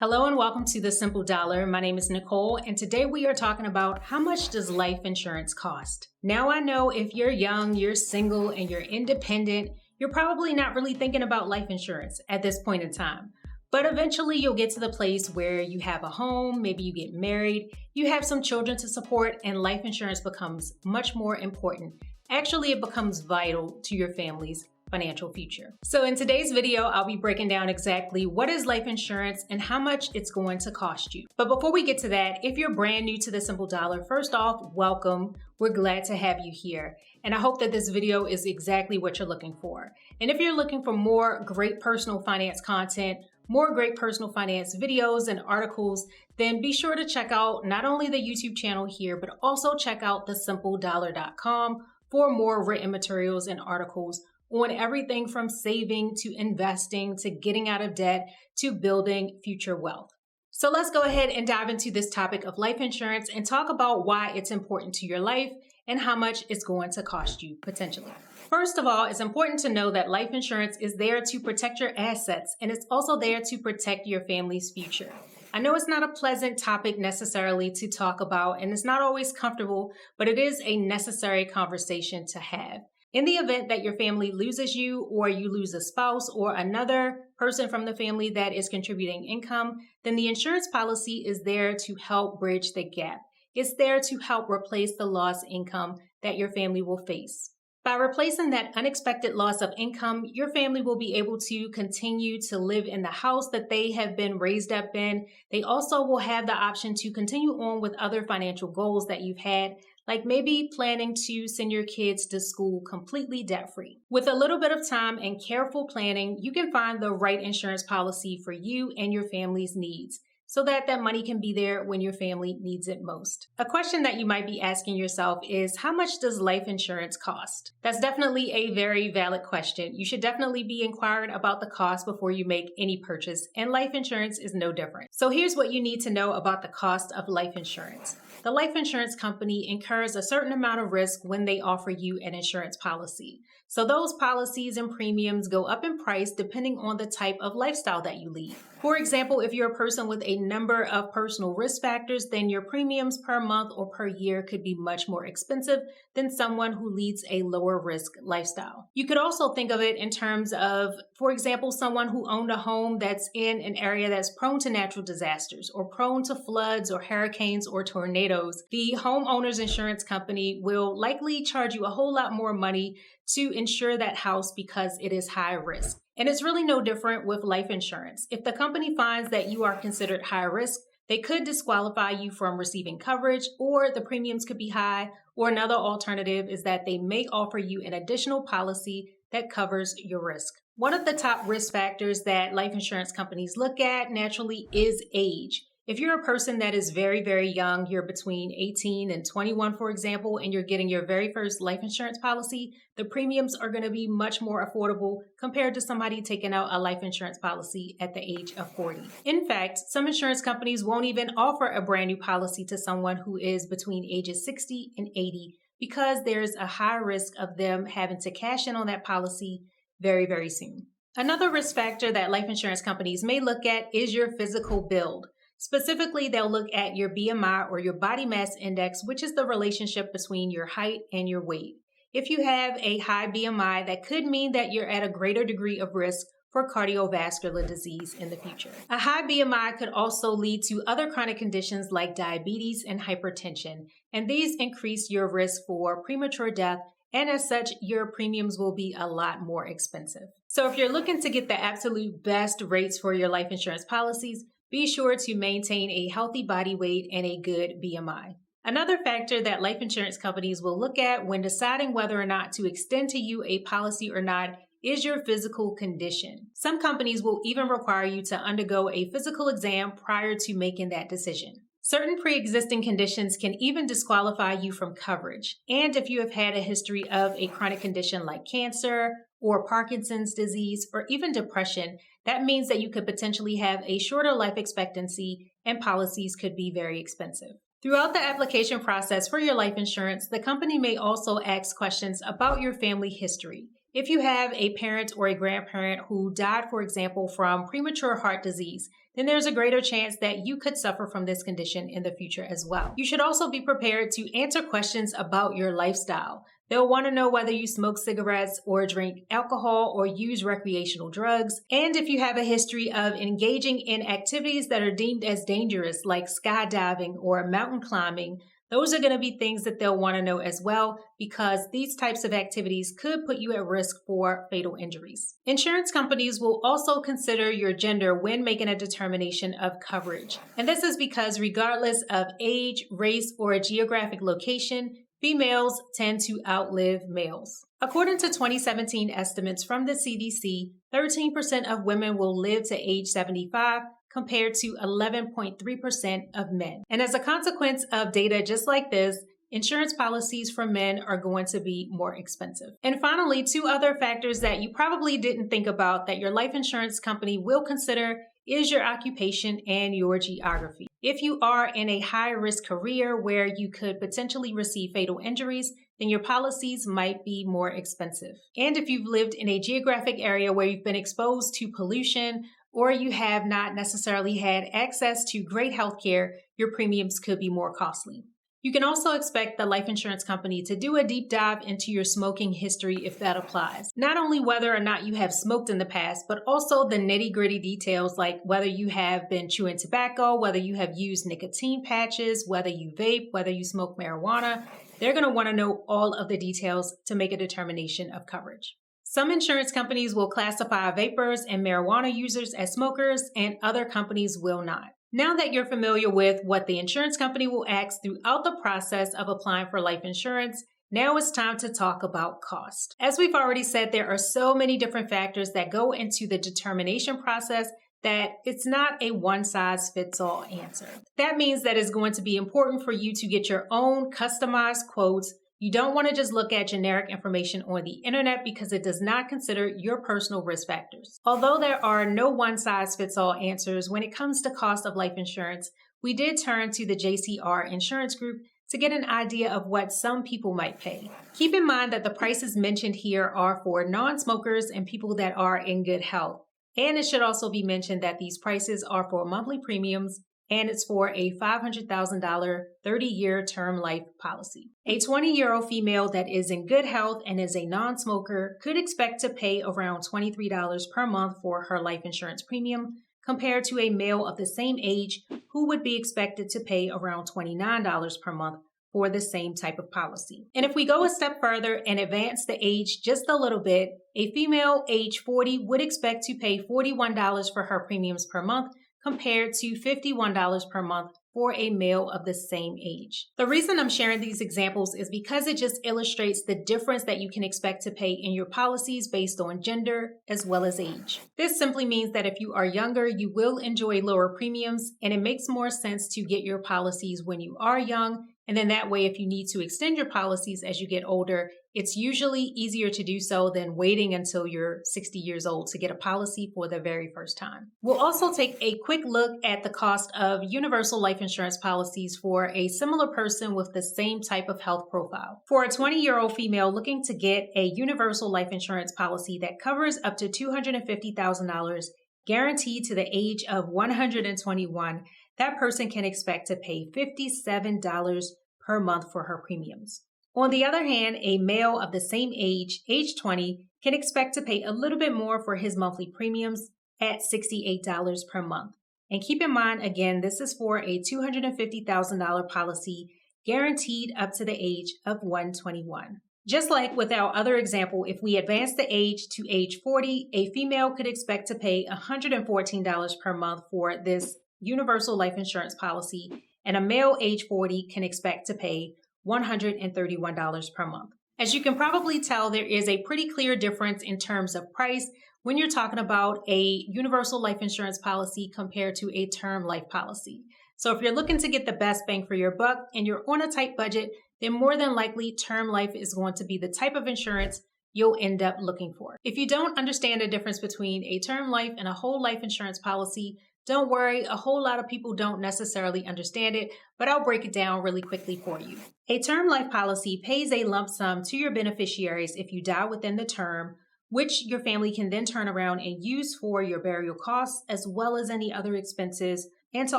Hello and welcome to The Simple Dollar. My name is Nicole, and today we are talking about how much does life insurance cost? Now I know if you're young, you're single, and you're independent, you're probably not really thinking about life insurance at this point in time. But eventually you'll get to the place where you have a home, maybe you get married, you have some children to support, and life insurance becomes much more important. Actually, it becomes vital to your family's financial future. So in today's video, I'll be breaking down exactly what is life insurance and how much it's going to cost you. But before we get to that, if you're brand new to The Simple Dollar, first off, welcome. We're glad to have you here. And I hope that this video is exactly what you're looking for. And if you're looking for more great personal finance content, more great personal finance videos and articles, then be sure to check out not only the YouTube channel here, but also check out thesimpledollar.com for more written materials and articles on everything from saving to investing to getting out of debt to building future wealth. So let's go ahead and dive into this topic of life insurance and talk about why it's important to your life and how much it's going to cost you potentially. First of all, it's important to know that life insurance is there to protect your assets, and it's also there to protect your family's future. I know it's not a pleasant topic necessarily to talk about, and it's not always comfortable, but it is a necessary conversation to have. In the event that your family loses you, or you lose a spouse or another person from the family that is contributing income, then the insurance policy is there to help bridge the gap. It's there to help replace the lost income that your family will face. By replacing that unexpected loss of income, your family will be able to continue to live in the house that they have been raised up in. They also will have the option to continue on with other financial goals that you've had, like maybe planning to send your kids to school completely debt-free. With a little bit of time and careful planning, you can find the right insurance policy for you and your family's needs, so that money can be there when your family needs it most. A question that you might be asking yourself is, how much does life insurance cost? That's definitely a very valid question. You should definitely be inquiring about the cost before you make any purchase, and life insurance is no different. So here's what you need to know about the cost of life insurance. The life insurance company incurs a certain amount of risk when they offer you an insurance policy. So those policies and premiums go up in price depending on the type of lifestyle that you lead. For example, if you're a person with a number of personal risk factors, then your premiums per month or per year could be much more expensive than someone who leads a lower risk lifestyle. You could also think of it in terms of, for example, someone who owned a home that's in an area that's prone to natural disasters or prone to floods or hurricanes or tornadoes. The homeowner's insurance company will likely charge you a whole lot more money to insure that house because it is high risk. And it's really no different with life insurance. If the company finds that you are considered high risk, they could disqualify you from receiving coverage, or the premiums could be high, or another alternative is that they may offer you an additional policy that covers your risk. One of the top risk factors that life insurance companies look at naturally is age. If you're a person that is very, very young, you're between 18 and 21, for example, and you're getting your very first life insurance policy, the premiums are going to be much more affordable compared to somebody taking out a life insurance policy at the age of 40. In fact, some insurance companies won't even offer a brand new policy to someone who is between ages 60 and 80 because there's a high risk of them having to cash in on that policy very, very soon. Another risk factor that life insurance companies may look at is your physical build. Specifically, they'll look at your BMI or your body mass index, which is the relationship between your height and your weight. If you have a high BMI, that could mean that you're at a greater degree of risk for cardiovascular disease in the future. A high BMI could also lead to other chronic conditions like diabetes and hypertension, and these increase your risk for premature death, and as such, your premiums will be a lot more expensive. So if you're looking to get the absolute best rates for your life insurance policies, be sure to maintain a healthy body weight and a good BMI. Another factor that life insurance companies will look at when deciding whether or not to extend to you a policy or not is your physical condition. Some companies will even require you to undergo a physical exam prior to making that decision. Certain pre-existing conditions can even disqualify you from coverage. And if you have had a history of a chronic condition like cancer or Parkinson's disease or even depression, that means that you could potentially have a shorter life expectancy and policies could be very expensive. Throughout the application process for your life insurance, the company may also ask questions about your family history. If you have a parent or a grandparent who died, for example, from premature heart disease, then there's a greater chance that you could suffer from this condition in the future as well. You should also be prepared to answer questions about your lifestyle. They'll want to know whether you smoke cigarettes or drink alcohol or use recreational drugs, and if you have a history of engaging in activities that are deemed as dangerous, like skydiving or mountain climbing. Those are going to be things that they'll want to know as well, because these types of activities could put you at risk for fatal injuries. Insurance companies will also consider your gender when making a determination of coverage. And this is because regardless of age, race, or geographic location, females tend to outlive males. According to 2017 estimates from the CDC, 13% of women will live to age 75, compared to 11.3% of men. And as a consequence of data just like this, insurance policies for men are going to be more expensive. And finally, two other factors that you probably didn't think about that your life insurance company will consider is your occupation and your geography. If you are in a high-risk career where you could potentially receive fatal injuries, then your policies might be more expensive. And if you've lived in a geographic area where you've been exposed to pollution, or you have not necessarily had access to great health care, your premiums could be more costly. You can also expect the life insurance company to do a deep dive into your smoking history if that applies. Not only whether or not you have smoked in the past, but also the nitty-gritty details like whether you have been chewing tobacco, whether you have used nicotine patches, whether you vape, whether you smoke marijuana. They're going to want to know all of the details to make a determination of coverage. Some insurance companies will classify vapors and marijuana users as smokers, and other companies will not. Now that you're familiar with what the insurance company will ask throughout the process of applying for life insurance, now it's time to talk about cost. As we've already said, there are so many different factors that go into the determination process that it's not a one-size-fits-all answer. That means that it's going to be important for you to get your own customized quotes. You don't want to just look at generic information on the internet because it does not consider your personal risk factors. Although there are no one-size-fits-all answers when it comes to cost of life insurance, we did turn to the JCR Insurance Group to get an idea of what some people might pay. Keep in mind that the prices mentioned here are for non-smokers and people that are in good health. And it should also be mentioned that these prices are for monthly premiums, and it's for a $500,000 30-year term life policy. A 20-year-old female that is in good health and is a non-smoker could expect to pay around $23 per month for her life insurance premium, compared to a male of the same age who would be expected to pay around $29 per month for the same type of policy. And if we go a step further and advance the age just a little bit, a female age 40 would expect to pay $41 for her premiums per month, compared to $51 per month for a male of the same age. The reason I'm sharing these examples is because it just illustrates the difference that you can expect to pay in your policies based on gender as well as age. This simply means that if you are younger, you will enjoy lower premiums, and it makes more sense to get your policies when you are young. And then that way, if you need to extend your policies as you get older, it's usually easier to do so than waiting until you're 60 years old to get a policy for the very first time. We'll also take a quick look at the cost of universal life insurance policies for a similar person with the same type of health profile. For a 20-year-old female looking to get a universal life insurance policy that covers up to $250,000 guaranteed to the age of 121, that person can expect to pay $57 per month for her premiums. On the other hand, a male of the same age, age 20, can expect to pay a little bit more for his monthly premiums at $68 per month. And keep in mind, again, this is for a $250,000 policy guaranteed up to the age of 121. Just like with our other example, if we advance the age to age 40, a female could expect to pay $114 per month for this universal life insurance policy, and a male age 40 can expect to pay $131 per month. As you can probably tell, there is a pretty clear difference in terms of price when you're talking about a universal life insurance policy compared to a term life policy. So if you're looking to get the best bang for your buck and you're on a tight budget, then more than likely term life is going to be the type of insurance you'll end up looking for. If you don't understand the difference between a term life and a whole life insurance policy, don't worry, a whole lot of people don't necessarily understand it, but I'll break it down really quickly for you. A term life policy pays a lump sum to your beneficiaries if you die within the term, which your family can then turn around and use for your burial costs as well as any other expenses, and to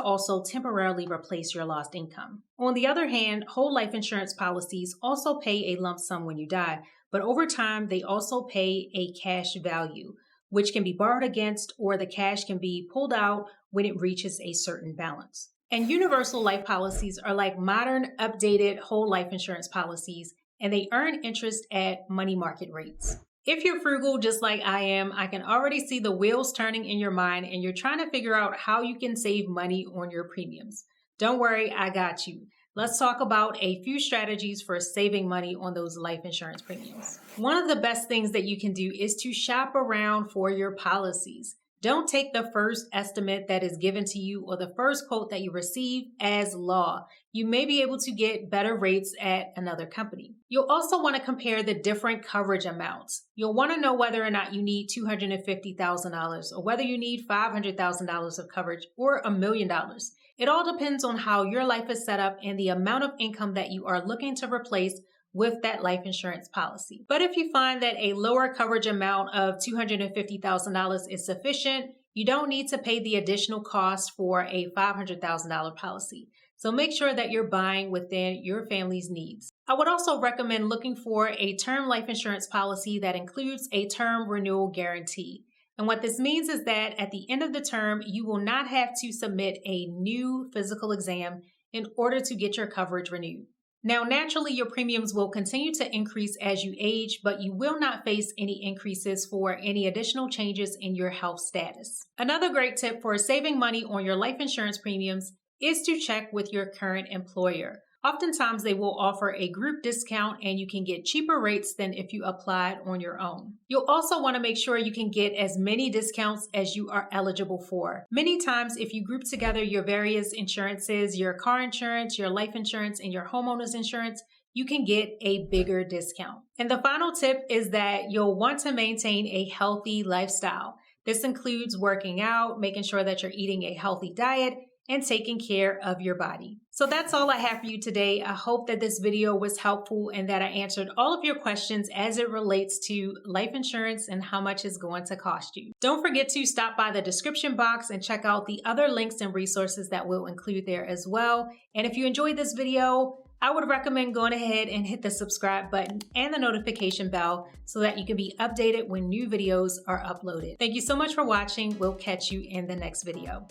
also temporarily replace your lost income. On the other hand, whole life insurance policies also pay a lump sum when you die, but over time they also pay a cash value, which can be borrowed against, or the cash can be pulled out when it reaches a certain balance. And universal life policies are like modern, updated whole life insurance policies, and they earn interest at money market rates. If you're frugal just like I am, I can already see the wheels turning in your mind and you're trying to figure out how you can save money on your premiums. Don't worry, I got you. Let's talk about a few strategies for saving money on those life insurance premiums. One of the best things that you can do is to shop around for your policies. Don't take the first estimate that is given to you or the first quote that you receive as law. You may be able to get better rates at another company. You'll also want to compare the different coverage amounts. You'll want to know whether or not you need $250,000 or whether you need $500,000 of coverage or $1 million. It all depends on how your life is set up and the amount of income that you are looking to replace with that life insurance policy. But if you find that a lower coverage amount of $250,000 is sufficient, you don't need to pay the additional cost for a $500,000 policy. So make sure that you're buying within your family's needs. I would also recommend looking for a term life insurance policy that includes a term renewal guarantee. And what this means is that at the end of the term, you will not have to submit a new physical exam in order to get your coverage renewed. Now, naturally, your premiums will continue to increase as you age, but you will not face any increases for any additional changes in your health status. Another great tip for saving money on your life insurance premiums is to check with your current employer. Oftentimes, they will offer a group discount and you can get cheaper rates than if you applied on your own. You'll also want to make sure you can get as many discounts as you are eligible for. Many times, if you group together your various insurances, your car insurance, your life insurance, and your homeowner's insurance, you can get a bigger discount. And the final tip is that you'll want to maintain a healthy lifestyle. This includes working out, making sure that you're eating a healthy diet, and taking care of your body. So that's all I have for you today. I hope that this video was helpful and that I answered all of your questions as it relates to life insurance and how much it's going to cost you. Don't forget to stop by the description box and check out the other links and resources that we'll include there as well. And if you enjoyed this video, I would recommend going ahead and hit the subscribe button and the notification bell so that you can be updated when new videos are uploaded. Thank you so much for watching. We'll catch you in the next video.